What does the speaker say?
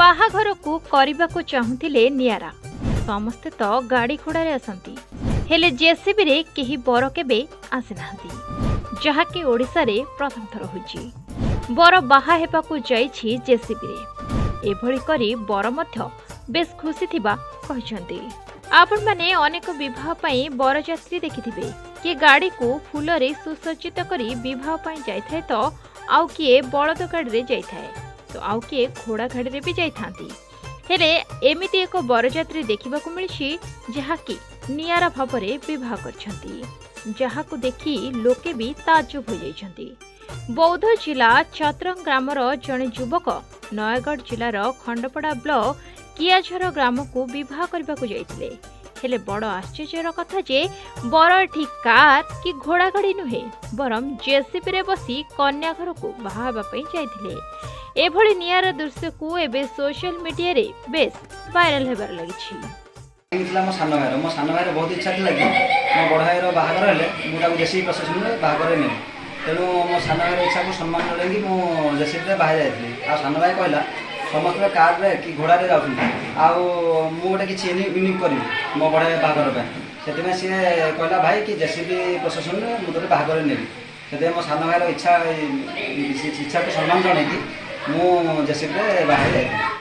बाहाघर को करने को चाहूले नियारा समस्ते तो गाड़ी घोड़े आसती हेले जेसीबी रे केही बर केबे आसीना जहाँकि ओडिशा रे प्रथम थर होची बर बाहा हेबाकू जाइछि जेसीबी रे एभली करी बर मध्य बेस खुशी थिबा कहिसंती। आपण माने अनेक विवाह पई बरजात्री देखिथिबे कि गाड़ी को फूल रे सुसज्जित करी विवाह पई जाइथाय तो आउ किए बलद गाड़ी रे जाइथाय तो आउ किए घोड़ा गाड़ी रे भी जाइथांती हेले एमिति एक बरजात्री देखिबाकू मिलिछि जहाँकि नियारा भावरे विवाह करछंती जहाँकू देखि लोके भी ताज्जुब हो जाइछंती। बौद्ध जिला छत्रंग ग्रामर जड़े युवक नयगढ़ जिलार खंडपड़ा ब्लॉक कियाझर ग्राम को विवाह करने को जाइथिले हेले बड़ आश्चर्यर कथा जे बर ठीक कार कि घोड़ा गाड़ी नुहे बरम जेसीबी रे बसी कन्या घर को बाहाबा पई जाइथिले। एभली नियारा दृश्य को एबे सोशल मीडिया रे बेस वायरल हेबार लागिछि। मो सान भाई बहुत इच्छा थी कि मो बड़ भाई बाहागर हेले मुझे जेसीबी प्रशासन में बाहागर ने तेणु मो सान भाई इच्छा को सम्मान जन कि जेसीबी बाहर जाइली आ सान भाई कहला समस्त कार रे कि घोड़ा रे जाऊँ गोटे किसी यूनिक करी मो बड़ भाई बाहागर से सी कहला भाई कि जेसीबी प्रशासन में मुझे बाहागर ने से मो सान भाई इच्छा को सम्मान जन कि मु जेसीबी बाहर जाइली।